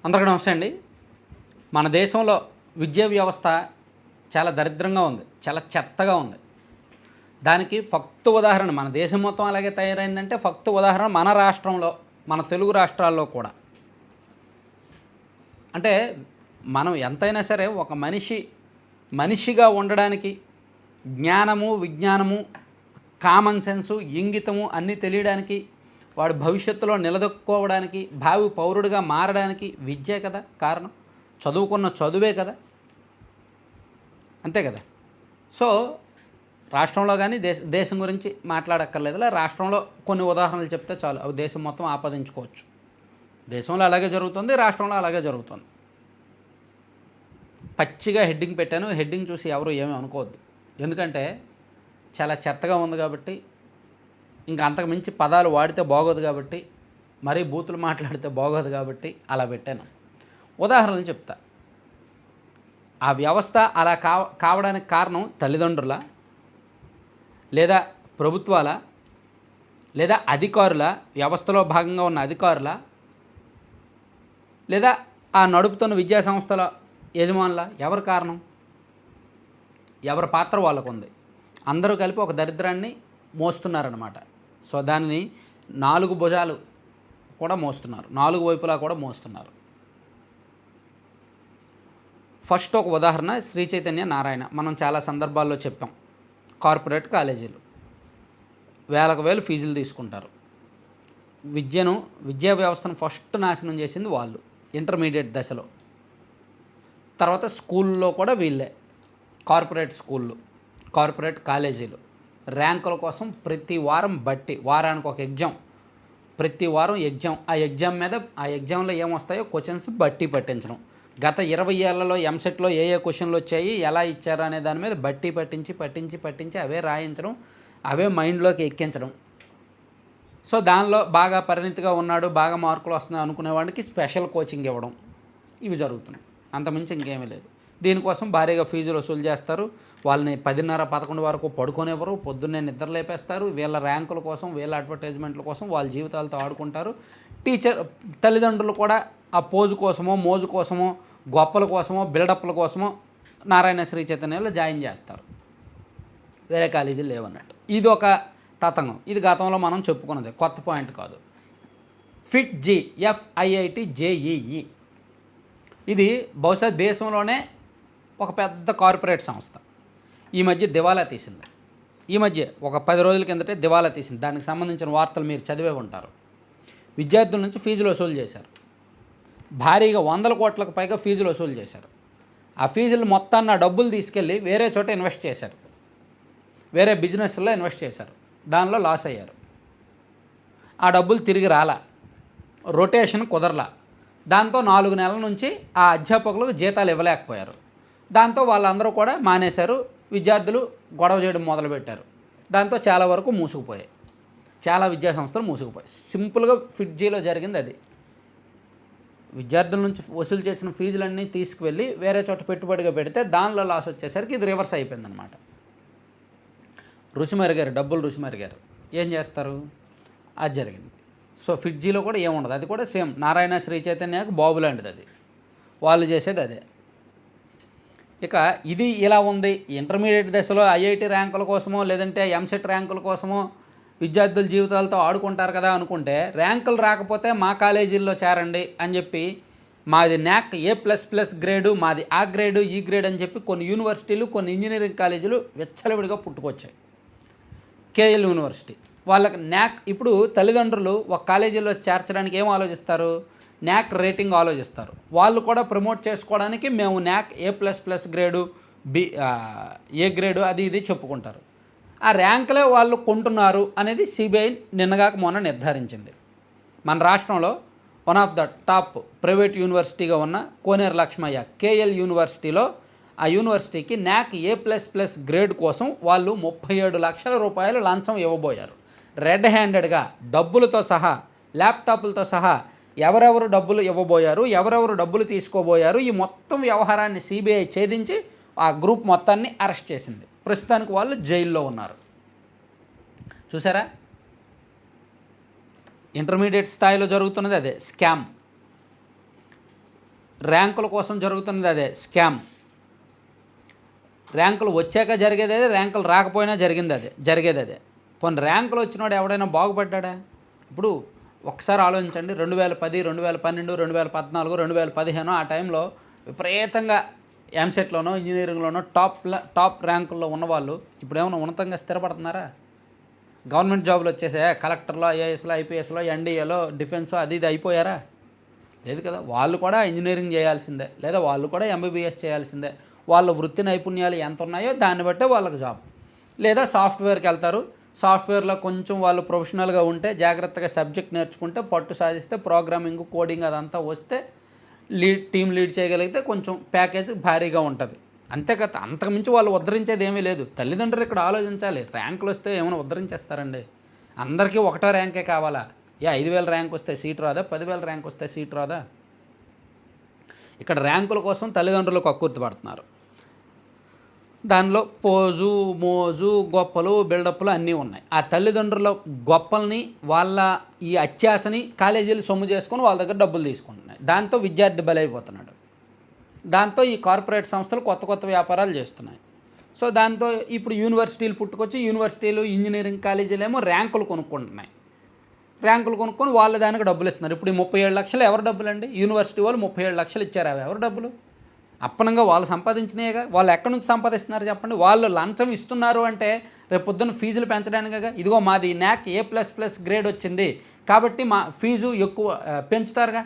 అందరికీ నమస్తే అండి. మన దేశంలో విద్యా వ్యవస్థ చాలా దరిద్రంగా ఉంది. చాలా చెత్తగా ఉంది. దానికి ఫక్తు ఉదాహరణ మన దేశం మొత్తం అలాగే తయారైందంటే ఫక్తు ఉదాహరణ మన రాష్ట్రంలో, మన తెలుగు రాష్ట్రాల్లో కూడా. అంటే మనం ఎంతైనా సరే ఒక మనిషిగా ఉండడానికి జ్ఞానము, విజ్ఞానము, కామన్ సెన్సు, ఇంగితము అన్నీ తెలియడానికి, వాడు భవిష్యత్తులో నిలదొక్కుకోవడానికి, భావి పౌరుడిగా మారడానికి విద్యే కదా కారణం. చదువుకున్న చదువే కదా, అంతే కదా. సో రాష్ట్రంలో కానీ దేశం గురించి మాట్లాడక్కర్లేదులే. రాష్ట్రంలో కొన్ని ఉదాహరణలు చెప్తే చాలు, అవి దేశం మొత్తం ఆపాదించుకోవచ్చు. దేశంలో అలాగే జరుగుతుంది, రాష్ట్రంలో అలాగే జరుగుతుంది. పచ్చిగా హెడ్డింగ్ పెట్టాను. హెడ్డింగ్ చూసి ఎవరు ఏమీ అనుకోవద్దు, ఎందుకంటే చాలా చెత్తగా ఉంది కాబట్టి, ఇంకా అంతకు మించి పదాలు వాడితే బాగోదు కాబట్టి, మరీ బూతులు మాట్లాడితే బాగోదు కాబట్టి అలా పెట్టాను. ఉదాహరణలు చెప్తా. ఆ వ్యవస్థ అలా కావడానికి కారణం తల్లిదండ్రుల, లేదా ప్రభుత్వాల, లేదా అధికారుల, వ్యవస్థలో భాగంగా ఉన్న అధికారుల, లేదా ఆ నడుపుతున్న విద్యా సంస్థల యజమానుల? ఎవరి కారణం? ఎవరి పాత్ర వాళ్ళకు ఉంది. అందరూ కలిపి ఒక దరిద్రాన్ని మోస్తున్నారన్నమాట. సో దానిని 4 భుజాలు కూడా మోస్తున్నారు, 4 వైపులా కూడా మోస్తున్నారు. ఫస్ట్ ఒక ఉదాహరణ శ్రీ చైతన్య నారాయణ. మనం చాలా సందర్భాల్లో చెప్పాం. కార్పొరేట్ కాలేజీలు వేలకు వేలు ఫీజులు తీసుకుంటారు. విద్యా వ్యవస్థను ఫస్ట్ నాశనం చేసింది వాళ్ళు ఇంటర్మీడియట్ దశలో. తర్వాత స్కూల్లో కూడా వీళ్ళే. కార్పొరేట్ స్కూళ్ళు, కార్పొరేట్ కాలేజీలు ర్యాంకుల కోసం ప్రతి వారం వారానికి ఒక ఎగ్జామ్, ప్రతి వారం ఎగ్జామ్. ఆ ఎగ్జామ్లో ఏమొస్తాయో క్వశ్చన్స్ బట్టి పట్టించడం. గత 20 ఏళ్లలో ఎంసెట్లో ఏ క్వశ్చన్లు వచ్చాయి, ఎలా ఇచ్చారు అనే దాని మీద బట్టి పట్టించి అవే రాయించడం, అవే మైండ్లోకి ఎక్కించడం. సో దానిలో బాగా పరిణితిగా ఉన్నాడు, బాగా మార్కులు వస్తున్నాయి అనుకునేవాడికి స్పెషల్ కోచింగ్ ఇవ్వడం, ఇవి జరుగుతున్నాయి. అంతమించి ఇంకేమీ లేదు. దీనికోసం భారీగా ఫీజులు వసూలు చేస్తారు. వాళ్ళని 10:30-11 వరకు పడుకోనివ్వరు, పొద్దున్నే నిద్ర లేపేస్తారు. వీళ్ళ ర్యాంకుల కోసం, వీళ్ళ అడ్వర్టైజ్మెంట్ల కోసం వాళ్ళ జీవితాలతో ఆడుకుంటారు. తల్లిదండ్రులు కూడా ఆ పోజు కోసమో, మోజు కోసమో, గొప్పల కోసమో, బిల్డప్ల కోసమో నారాయణ శ్రీ చైతన్యలో జాయిన్ చేస్తారు. వేరే కాలేజీలు లేవన్నట్టు. ఇది ఒక తతంగం. ఇది గతంలో మనం చెప్పుకున్నది, కొత్త పాయింట్ కాదు. FIIT JEE ఇది బహుశా దేశంలోనే ఒక పెద్ద కార్పొరేట్ సంస్థ. ఈ మధ్య దివాలా తీసింది. ఈ మధ్య ఒక 10 రోజుల కిందటే దివాలా తీసింది. దానికి సంబంధించిన వార్తలు మీరు చదివే ఉంటారు. విద్యార్థుల నుంచి ఫీజులు వసూలు చేశారు. భారీగా 100 కోట్లకు పైగా ఫీజులు వసూలు చేశారు. ఆ ఫీజులు మొత్తాన్ని, ఆ డబ్బులు తీసుకెళ్ళి వేరే చోట ఇన్వెస్ట్ చేశారు, వేరే బిజినెస్లో ఇన్వెస్ట్ చేశారు. దానిలో లాస్ అయ్యారు. ఆ డబ్బులు తిరిగి రాలా, రొటేషన్ కుదరలా. దాంతో 4 నెలల నుంచి ఆ అధ్యాపకులకు జీతాలు ఇవ్వలేకపోయారు. దాంతో వాళ్ళందరూ కూడా మానేశారు. విద్యార్థులు గొడవ చేయడం మొదలుపెట్టారు. దాంతో చాలా వరకు మూసుకుపోయాయి, చాలా విద్యాసంస్థలు మూసుకుపోయాయి. సింపుల్గా FIITలో జరిగింది అది. విద్యార్థుల నుంచి వసూలు చేసిన ఫీజులన్నీ తీసుకువెళ్ళి వేరే చోట పెట్టుబడిగా పెడితే దానిలో లాస్ వచ్చేసరికి ఇది రివర్స్ అయిపోయిందనమాట. డబ్బులు రుచి మరిగారు. ఏం చేస్తారు? అది జరిగింది. సో FIITలో కూడా ఏముండదు. అది కూడా సేమ్ నారాయణ శ్రీ చైతన్యకు బాబు లాంటిది. అది వాళ్ళు చేసేది అదే. ఇక ఇది ఇలా ఉంది. ఇంటర్మీడియట్ దశలో IIT ర్యాంకుల కోసమో, లేదంటే ఎంసెట్ ర్యాంకుల కోసమో విద్యార్థుల జీవితాలతో ఆడుకుంటారు కదా అనుకుంటే, ర్యాంకులు రాకపోతే మా కాలేజీల్లో చేరండి అని చెప్పి, మాది NAC A++ గ్రేడు, మాది ఆ గ్రేడు, ఈ గ్రేడ్ అని చెప్పి కొన్ని యూనివర్సిటీలు, కొన్ని ఇంజనీరింగ్ కాలేజీలు విచ్చలవిడిగా పుట్టుకొచ్చాయి. KL యూనివర్సిటీ వాళ్ళకి NAC. ఇప్పుడు తల్లిదండ్రులు ఒక కాలేజీలో చేర్చడానికి ఏం ఆలోచిస్తారు? NAC రేటింగ్ ఆలోచిస్తారు. వాళ్ళు కూడా ప్రమోట్ చేసుకోవడానికి మేము NAC A++ grade, A grade, అది ఇది చెప్పుకుంటారు. ఆ ర్యాంకులే వాళ్ళు కొంటున్నారు అనేది CBI నిన్నగాక మొన్న నిర్ధారించింది. మన రాష్ట్రంలో one of the top private యూనివర్సిటీగా ఉన్న కోనేరు లక్ష్మయ్య KL యూనివర్సిటీలో, ఆ యూనివర్సిటీకి NAC A++ గ్రేడ్ కోసం వాళ్ళు 37 లక్షల రూపాయలు లంచం ఇవ్వబోయారు. రెడ్ హ్యాండెడ్గా డబ్బులతో సహా, ల్యాప్టాప్లతో సహా ఎవరెవరు డబ్బులు ఇవ్వబోయారు, ఎవరెవరు డబ్బులు తీసుకోబోయారు, ఈ మొత్తం వ్యవహారాన్ని CBI ఛేదించి ఆ గ్రూప్ మొత్తాన్ని అరెస్ట్ చేసింది. ప్రస్తుతానికి వాళ్ళు జైల్లో ఉన్నారు. చూసారా? ఇంటర్మీడియట్ స్థాయిలో జరుగుతున్నది అదే స్కామ్. ర్యాంకుల కోసం జరుగుతున్నది అదే స్కామ్. ర్యాంకులు వచ్చాక జరిగేది అదే, ర్యాంకులు రాకపోయినా జరిగేది అదే. పోనీ ర్యాంకులు వచ్చినోడు ఎవడైనా బాగుపడ్డా? ఇప్పుడు ఒకసారి ఆలోచించండి, 2010, 2012, 2014, 2015 ఆ టైంలో విపరీతంగా ఎంసెట్లోనో ఇంజనీరింగ్లోనో టాప్ ర్యాంకుల్లో ఉన్నవాళ్ళు ఇప్పుడు ఏమైనా ఉన్నతంగా స్థిరపడుతున్నారా? గవర్నమెంట్ జాబులు వచ్చేసాయా? కలెక్టర్లో, ఐఏఎస్లో, ఐపీఎస్లో, ఎన్డీఏలో, డిఫెన్స్లో అది ఇది అయిపోయారా? లేదు కదా. వాళ్ళు కూడా ఇంజనీరింగ్ చేయాల్సిందే, లేదా వాళ్ళు కూడా ఎంబీబీఎస్ చేయాల్సిందే. వాళ్ళ వృత్తి నైపుణ్యాలు ఎంత ఉన్నాయో దాన్ని బట్టే వాళ్ళకి జాబ్. లేదా సాఫ్ట్వేర్కి వెళ్తారు, సాఫ్ట్వేర్లో కొంచెం వాళ్ళు ప్రొఫెషనల్గా ఉంటే, జాగ్రత్తగా సబ్జెక్ట్ నేర్చుకుంటే, పట్టు సాధిస్తే, ప్రోగ్రామింగ్, కోడింగ్ అదంతా వస్తే, టీం లీడ్ చేయగలిగితే కొంచెం ప్యాకేజ్ భారీగా ఉంటుంది. అంతే కదా. అంతకుమించి వాళ్ళు ఉద్ధరించేది ఏమీ లేదు. తల్లిదండ్రులు ఇక్కడ ఆలోచించాలి. ర్యాంకులు వస్తే ఏమైనా ఉద్ధరించేస్తారండి? అందరికీ ఒకటో ర్యాంకే కావాలా? 5,000 ర్యాంక్ వస్తే సీట్ రాదా? 10,000 ర్యాంక్ వస్తే సీట్ రాదా? ఇక్కడ ర్యాంకుల కోసం తల్లిదండ్రులు కక్కుర్తి పడుతున్నారు. దానిలో పోజు, మోజు, గొప్పలు, బిల్డప్లు అన్నీ ఉన్నాయి. ఆ తల్లిదండ్రుల గొప్పల్ని, వాళ్ళ ఈ అత్యాశని కాలేజీలు సొమ్ము చేసుకొని వాళ్ళ దగ్గర డబ్బులు తీసుకుంటున్నాయి. దాంతో విద్యార్థి బలైపోతున్నాడు. దాంతో ఈ కార్పొరేట్ సంస్థలు కొత్త వ్యాపారాలు చేస్తున్నాయి. సో దాంతో ఇప్పుడు యూనివర్సిటీలు పుట్టుకొచ్చి, యూనివర్సిటీలు, ఇంజనీరింగ్ కాలేజీలు ఏమో ర్యాంకులు కొనుక్కుంటున్నాయి. ర్యాంకులు కొనుక్కొని వాళ్ళ దానికి డబ్బులు ఇస్తున్నారు. ఇప్పుడు ఈ 37 లక్షలు ఎవరు డబ్బులు అండి? యూనివర్సిటీ వాళ్ళు 37 లక్షలు ఇచ్చారు. అవి ఎవరు డబ్బులు? అప్పనంగా వాళ్ళు సంపాదించినాయిగా. వాళ్ళు ఎక్కడి నుంచి సంపాదిస్తున్నారు చెప్పండి? వాళ్ళు లంచం ఇస్తున్నారు అంటే రేపు పొద్దున్న ఫీజులు పెంచడానికిగా. ఇదిగో మాది NAC A++ గ్రేడ్ వచ్చింది కాబట్టి మా ఫీజు ఎక్కువ పెంచుతారుగా.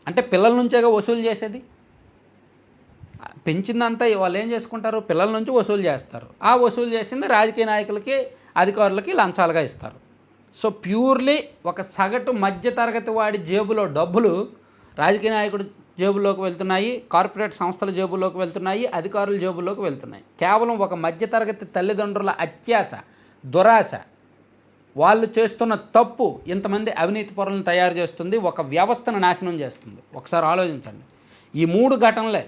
అంటే పిల్లల నుంచేగా వసూలు చేసేది. పెంచిందంతా వాళ్ళు ఏం చేసుకుంటారు? పిల్లల నుంచి వసూలు చేస్తారు. ఆ వసూలు చేసింది రాజకీయ నాయకులకి, అధికారులకి లంచాలుగా ఇస్తారు. సో ప్యూర్లీ ఒక సగటు మధ్యతరగతి వాడి జేబులో డబ్బులు రాజకీయ నాయకుడు జేబుల్లోకి వెళ్తున్నాయి, కార్పొరేట్ సంస్థల జేబుల్లోకి వెళ్తున్నాయి, అధికారుల జేబుల్లోకి వెళ్తున్నాయి. కేవలం ఒక మధ్యతరగతి తల్లిదండ్రుల అత్యాశ, దురాశ, వాళ్ళు చేస్తున్న తప్పు ఇంతమంది అవినీతి పరులను తయారు చేస్తుంది, ఒక వ్యవస్థను నాశనం చేస్తుంది. ఒకసారి ఆలోచించండి. ఈ 3 ఘటనలే.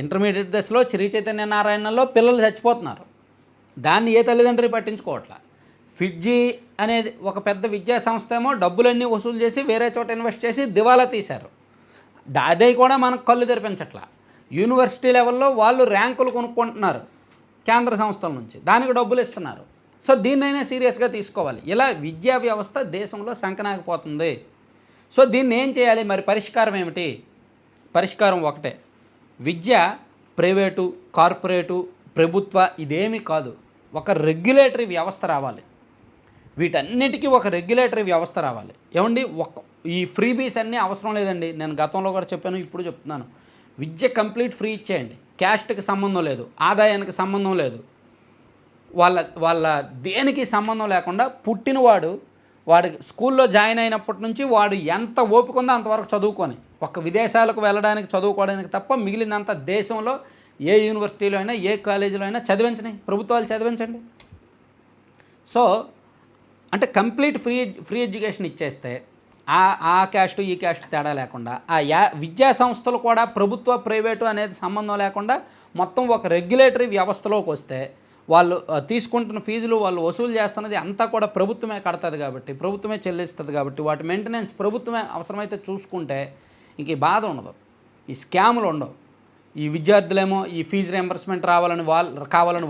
ఇంటర్మీడియట్ దశలో శ్రీ చైతన్య నారాయణలో పిల్లలు చచ్చిపోతున్నారు. దాన్ని ఏ తల్లిదండ్రులు పట్టించుకోవట్లా. ఫిడ్జీ అనేది ఒక పెద్ద విద్యా సంస్థ ఏమో డబ్బులన్నీ వసూలు చేసి వేరే చోట ఇన్వెస్ట్ చేసి దివాలా తీశారు. అదే కూడా మనకు కళ్ళు తెరిపించట్లా. యూనివర్సిటీ లెవెల్లో వాళ్ళు ర్యాంకులు కొనుక్కుంటున్నారు కేంద్ర సంస్థల నుంచి, దానికి డబ్బులు ఇస్తున్నారు. సో దీన్నైనా సీరియస్గా తీసుకోవాలి. ఇలా విద్యా వ్యవస్థ దేశంలో సంకనాకపోతుంది. సో దీన్ని ఏం చేయాలి మరి? పరిష్కారం ఏమిటి? పరిష్కారం ఒకటే. విద్య ప్రైవేటు, కార్పొరేటు, ప్రభుత్వ ఇదేమీ కాదు. ఒక రెగ్యులేటరీ వ్యవస్థ రావాలి. వీటన్నిటికీ ఒక రెగ్యులేటరీ వ్యవస్థ రావాలి. ఏమండి, ఈ ఫ్రీబీస్ అన్నీ అవసరం లేదండి. నేను గతంలో కూడా చెప్పాను, ఇప్పుడు చెప్తున్నాను. విద్య కంప్లీట్ ఫ్రీ ఇచ్చేయండి. క్యాస్ట్కి సంబంధం లేదు, ఆదాయానికి సంబంధం లేదు, వాళ్ళ దేనికి సంబంధం లేకుండా వాడి స్కూల్లో జాయిన్ అయినప్పటి నుంచి వాడు ఎంత ఓపిక ఉందో అంతవరకు చదువుకొని, ఒక విదేశాలకు వెళ్ళడానికి చదువుకోవడానికి తప్ప మిగిలినంత దేశంలో ఏ యూనివర్సిటీలో అయినా, ఏ కాలేజీలో అయినా చదివించండి, ప్రభుత్వాలు చదివించండి. సో అంటే కంప్లీట్ ఫ్రీ ఎడ్యుకేషన్ ఇచ్చేస్తే ఆ క్యాస్ట్ ఈ క్యాస్ట్ తేడా లేకుండా, విద్యా సంస్థలు కూడా ప్రభుత్వ, ప్రైవేటు అనేది సంబంధం లేకుండా మొత్తం ఒక రెగ్యులేటరీ వ్యవస్థలోకి వస్తే, వాళ్ళు తీసుకుంటున్న ఫీజులు, వాళ్ళు వసూలు చేస్తున్నది అంతా కూడా ప్రభుత్వమే కడుతుంది కాబట్టి, ప్రభుత్వమే చెల్లిస్తుంది కాబట్టి, వాటి మెయింటెనెన్స్ ప్రభుత్వమే అవసరమైతే చూసుకుంటే ఇంక ఈ బాధ ఉండదు, ఈ స్కాములు ఉండవు. ఈ విద్యార్థులేమో ఈ ఫీజు రియంబర్స్మెంట్ కావాలని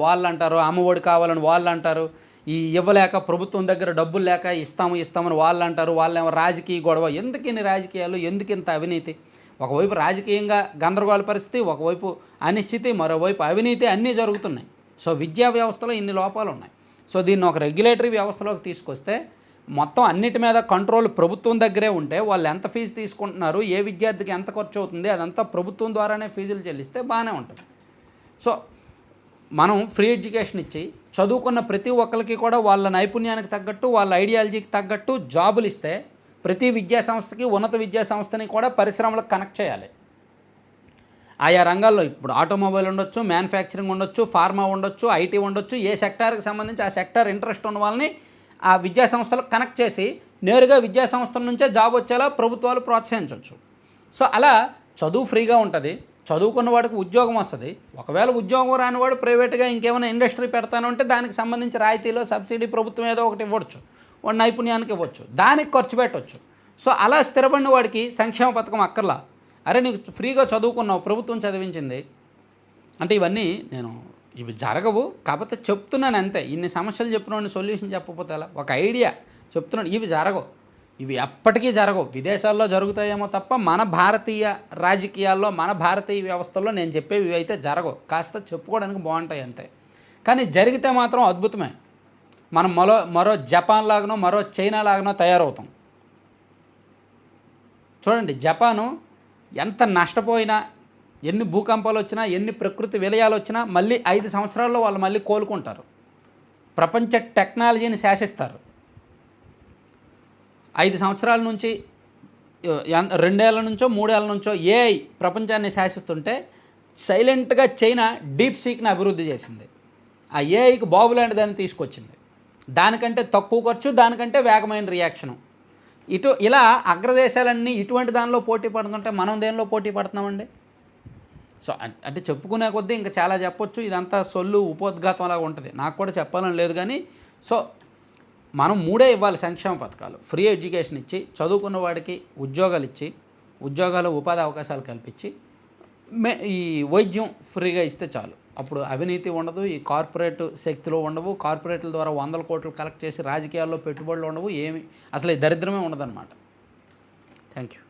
వాళ్ళు అంటారు, అమ్మఒడి కావాలని వాళ్ళు అంటారు, ఈ ఇవ్వలేక ప్రభుత్వం దగ్గర డబ్బులు లేక ఇస్తామని వాళ్ళు అంటారు. వాళ్ళేమో రాజకీయ గొడవ. ఎందుకు ఇన్ని రాజకీయాలు, ఎందుకు ఇంత అవినీతి? ఒకవైపు రాజకీయంగా గందరగోళ పరిస్థితి, ఒకవైపు అనిశ్చితి, మరోవైపు అవినీతి, అన్నీ జరుగుతున్నాయి. సో విద్యా వ్యవస్థలో ఇన్ని లోపాలు ఉన్నాయి. సో దీన్ని ఒక రెగ్యులేటరీ వ్యవస్థలోకి తీసుకొస్తే మొత్తం అన్నిటి మీద కంట్రోల్ ప్రభుత్వం దగ్గరే ఉంటే, వాళ్ళు ఎంత ఫీజు తీసుకుంటున్నారు, ఏ విద్యార్థికి ఎంత ఖర్చు అవుతుంది, అదంతా ప్రభుత్వం ద్వారానే ఫీజులు చెల్లిస్తే బాగానే ఉంటుంది. సో మనం ఫ్రీ ఎడ్యుకేషన్ ఇచ్చి చదువుకున్న ప్రతి ఒక్కరికి కూడా వాళ్ళ నైపుణ్యానికి తగ్గట్టు, వాళ్ళ ఐడియాలజీకి తగ్గట్టు జాబులు ఇస్తే, ప్రతి విద్యా సంస్థకి, ఉన్నత విద్యా సంస్థని కూడా పరిశ్రమలకు కనెక్ట్ చేయాలి. ఆయా రంగాల్లో ఇప్పుడు ఆటోమొబైల్ ఉండొచ్చు, మ్యానుఫ్యాక్చరింగ్ ఉండొచ్చు, ఫార్మా ఉండొచ్చు, ఐటీ ఉండొచ్చు. ఏ సెక్టార్కి సంబంధించి ఆ సెక్టార్ ఇంట్రెస్ట్ ఉన్న వాళ్ళని ఆ విద్యా సంస్థలకు కనెక్ట్ చేసి నేరుగా విద్యా సంస్థల నుంచే జాబ్ వచ్చేలా ప్రభుత్వాలు ప్రోత్సహించవచ్చు. సో అలా చదువు ఫ్రీగా ఉంటుంది, చదువుకున్న వాడికి ఉద్యోగం వస్తుంది. ఒకవేళ ఉద్యోగం రానివాడు ప్రైవేట్గా ఇంకేమైనా ఇండస్ట్రీ పెడతాను అంటే దానికి సంబంధించి రాయితీలో సబ్సిడీ ప్రభుత్వం ఏదో ఒకటి ఇవ్వచ్చు, వాడి నైపుణ్యానికి ఇవ్వచ్చు, దానికి ఖర్చు పెట్టవచ్చు. సో అలా స్థిరపడిన వాడికి సంక్షేమ పథకం అక్కర్లా. అరే నీకు ఫ్రీగా చదువుకున్నావు, ప్రభుత్వం చదివించింది అంటే ఇవన్నీ ఇవి జరగవు, కాకపోతే చెప్తున్నాను అంతే. ఇన్ని సమస్యలు చెప్పిన సొల్యూషన్ చెప్పకపోతే ఎలా? ఒక ఐడియా చెప్తున్నాను. ఇవి జరగవు, ఇవి ఎప్పటికీ జరగవు. విదేశాల్లో జరుగుతాయేమో తప్ప మన భారతీయ రాజకీయాల్లో, మన భారతీయ వ్యవస్థల్లో నేను చెప్పేవి ఇవి అయితే జరగవు. కాస్త చెప్పుకోవడానికి బాగుంటాయి అంతే. కానీ జరిగితే మాత్రం అద్భుతమే. మనం మరో జపాన్ లాగానో మరో చైనా లాగానో తయారవుతాం. చూడండి, జపాను ఎంత నష్టపోయినా, ఎన్ని భూకంపాలు వచ్చినా, ఎన్ని ప్రకృతి విలయాలు వచ్చినా మళ్ళీ 5 సంవత్సరాల్లో వాళ్ళు మళ్ళీ కోలుకుంటారు. ప్రపంచ టెక్నాలజీని శాసిస్తారు. 5 సంవత్సరాల నుంచి 2 ఏళ్ల నుంచో 3 ఏళ్ల నుంచో ఏఐ ప్రపంచాన్ని శాసిస్తుంటే సైలెంట్గా చైనా డీప్ సీక్ని అభివృద్ధి చేసింది. ఆ ఏఐకి బాబు లాంటి దాన్ని తీసుకొచ్చింది. దానికంటే తక్కువ ఖర్చు, దానికంటే వేగమైన రియాక్షను. ఇలా అగ్రదేశాలన్నీ ఇటువంటి దానిలో పోటీ పడుతుంటే మనం దేనిలో పోటీ పడుతున్నామండి? సో అంటే చెప్పుకునే కొద్దీ ఇంకా చాలా చెప్పొచ్చు. ఇదంతా సొల్లు ఉపోద్ఘాతంలాగా ఉంటుంది. నాకు కూడా చెప్పాలని లేదు కానీ, సో మనం 3 ఇవ్వాలి సంక్షేమ పథకాలు. ఫ్రీ ఎడ్యుకేషన్ ఇచ్చి, చదువుకున్న వాడికి ఉద్యోగాలు ఇచ్చి, ఉద్యోగాలు ఉపాధి అవకాశాలు కల్పించి, ఈ వైద్యం ఫ్రీగా ఇస్తే చాలు. అప్పుడు అవినీతి ఉండదు, ఈ కార్పొరేట్ శక్తులు ఉండవు, కార్పొరేట్ల ద్వారా 100 కోట్లు కలెక్ట్ చేసి రాజకీయాల్లో పెట్టుబడులు ఉండవు, అసలు ఈ దరిద్రమే ఉండదన్నమాట. Thank you.